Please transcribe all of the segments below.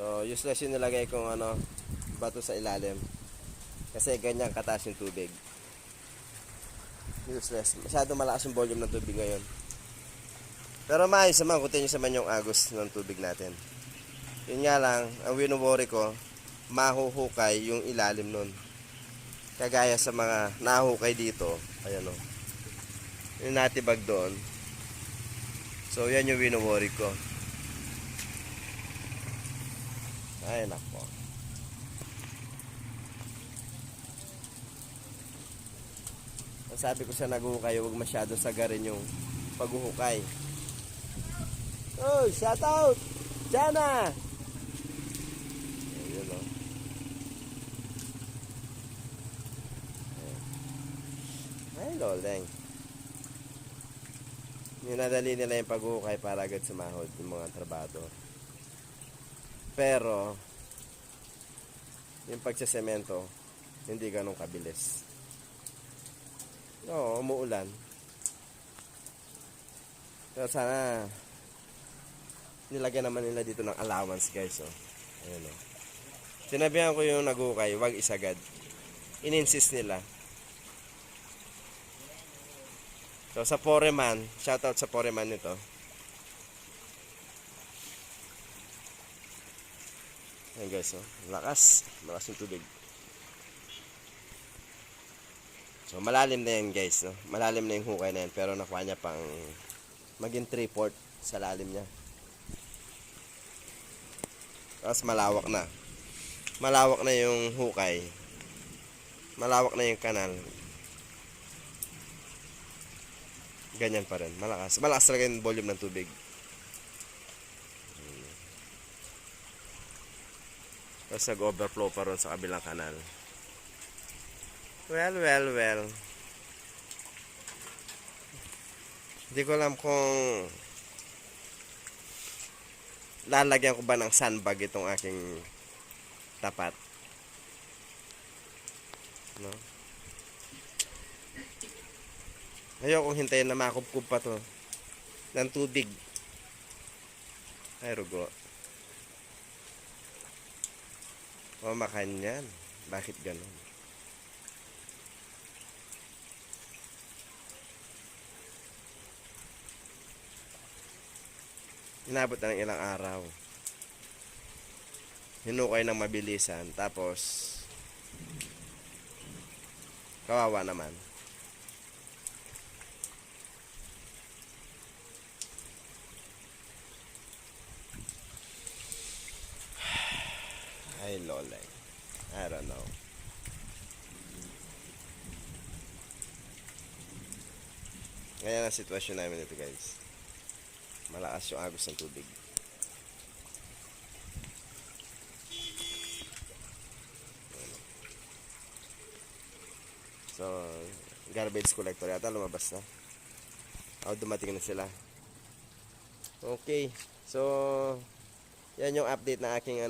So useless yung nilagay kong bato sa ilalim. Kasi ganyan kataas yung tubig. Useless. Masyado malakas yung volume ng tubig ngayon. Pero maayos naman, continuous naman yung agos ng tubig natin. Yun nga lang, ang wino-worry ko, mahuhukay yung ilalim nun. Kagaya sa mga nahukay dito, ayan o. Yung natibag doon. So yan yung wino-worry ko. Ay nako. Sabi ko sa naghukay, huwag masyado sagarin yung paghuhukay. Oh, shout out! Jana! Ayun o. Ay, loleng. Minadali nila yung paghuhukay para agad sumahod yung mga trabador. Pero, yung pagsasemento, hindi ganun kabilis. Oo, umuulan. Pero sana nilagyan naman nila dito ng allowance, guys. Oh. Ayun, oh. Sinabihan ko yung naghukay, wag isagad. In-insist nila. So sa foreman, shoutout sa foreman nito. Ayun guys, oh. Malakas yung tubig. So malalim na yan guys, no? Malalim na yung hukay na yan, pero nakuha niya pang maging 3/4 sa lalim niya. Tapos malawak na. Malawak na yung hukay. Malawak na yung kanal. Ganyan pa rin. Malakas. Malakas talaga yung volume ng tubig. Tapos nag-overflow pa rin sa kabilang kanal. Well. Hindi ko alam kung lalagyan ko ba ng sandbag itong aking tapat. No? Ayokong hintayin na makubkub pa to ng tubig. Ay, rugo. Mamakan yan. Bakit ganun? Inabot na ng ilang araw. Hinukay ng mabilisan. Tapos kawawa naman. Ay loleng. I don't know. Ngayon ang sitwasyon namin ito guys. Malakas yung agos ng tubig. So, garbage collector yata lumabas na. Dumating na sila. Okay. So, yan yung update na aking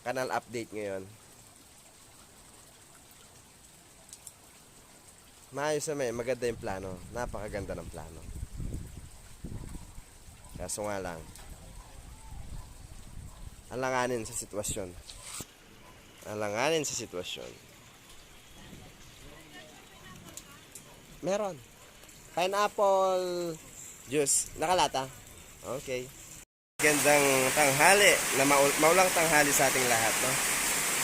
kanal update ngayon. Maayos naman, maganda yung plano. Napakaganda ng plano. Kaso nga lang, alanganin sa sitwasyon. Meron. Pineapple juice. Nakalata. Okay. Gandang tanghali. Maulang tanghali sa ating lahat. No?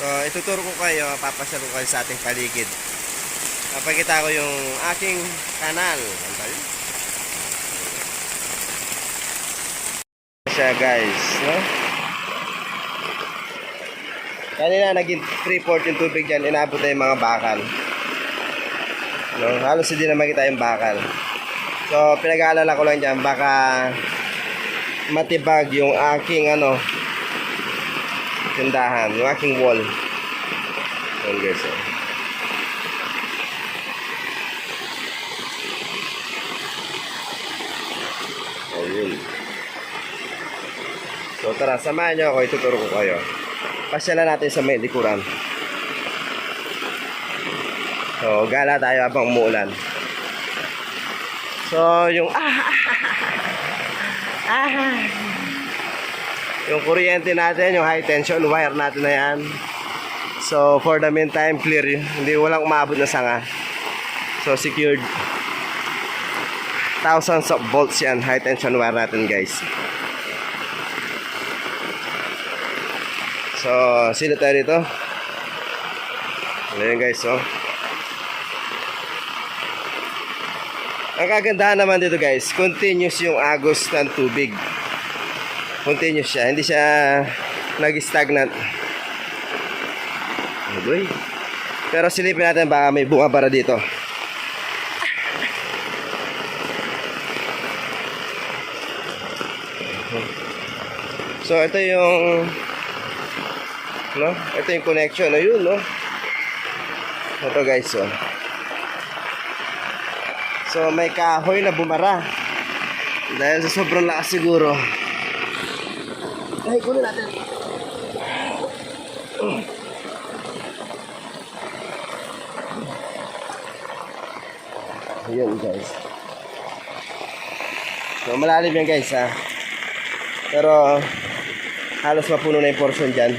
So, ituturo ko kayo. Papasyal ko kayo sa ating paligid. Papakita ko yung aking kanal. Siya guys, no? Kanina naging 3/4 yung tubig dyan, inabot na yung mga bakal, no? Halos hindi na makita yung bakal. So pinag-aalala ko lang dyan, baka matibag yung aking tindahan, yung aking wall. Yun guys, oh. Ayun. So tara, samahan nyo ako, ituturo ko kayo. Pasyalan natin sa may likuran. So gala tayo habang umuulan. So yung Yung kuryente natin, yung high tension wire natin na yan. So, for the meantime, clear yun. Hindi, walang umabot na sanga. So, secured. Thousands of volts yan, high tension wire natin, guys. So, sila tayo dito. Ayan, guys, oh. Ang kagandahan naman dito, guys, continuous yung agos ng tubig. Continuous siya, hindi siya nag-stagnant. Adoy. Pero silipin natin baka may bunga para dito. So ito yung ito yung connection, ayun, no. Ito, guys, oh. So may kahoy na bumara. Dahil sa sobrang lakas siguro. Ay, kunin natin. Ayan, guys. So malalim yan, guys, ha. Pero halos mapuno na yung portion dyan.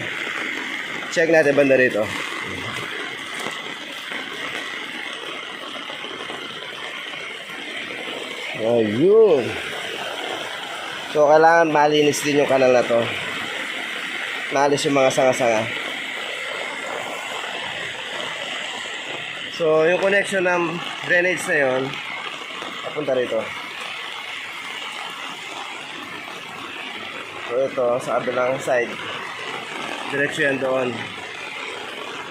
Check natin banda rito. Ayun. So kailangan malinis din yung kanal na to. Maalis yung mga sanga-sanga. So yung connection ng drainage na yun, papunta rito. So ito sa kabilang side, diretso yan doon.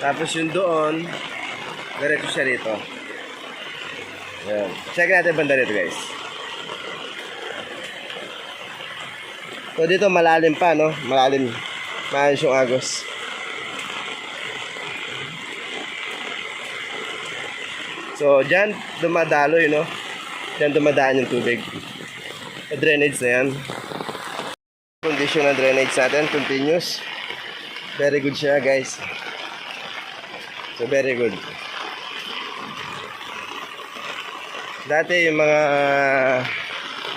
Tapos yung doon, diretso siya rito. Ayan. Check natin banda rito, guys. So dito malalim pa, no? Malalim. Maayos yung agos. So dyan dumadaloy, no? Dyan dumadaan yung tubig. Yung drainage na yan. Condition ng drainage natin, continuous. Very good siya, guys. So very good. Dati yung mga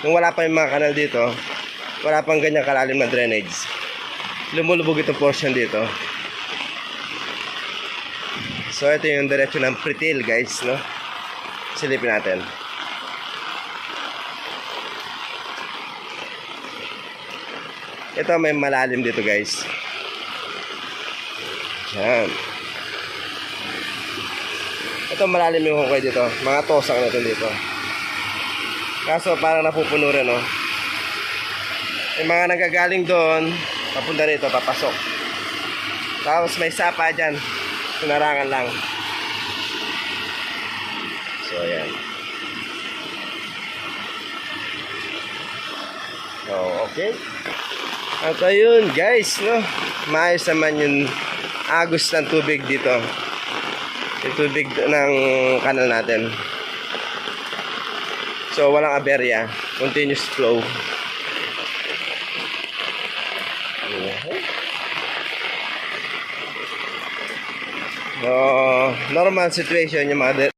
nung wala pa yung mga kanal dito, wala pang ganyang kalalim na drainage, lumulubog itong portion dito. So ito yung diretso ng pretil, guys, no? Silipin natin. Ito may malalim dito, guys. Yan. Ito malalim yung hukay dito. Mga tosang natin dito. Kaso parang napupuno rin, no? Yung mga nagagaling doon, papunta rito, papasok. Tapos may sapa dyan. Sinarangan lang. So, ayan. So, okay. At ayun, guys, no? Maayos naman yung agos ng tubig dito. Yung tubig ng kanal natin. So, walang aberya. Continuous flow. So, normal situation yung mga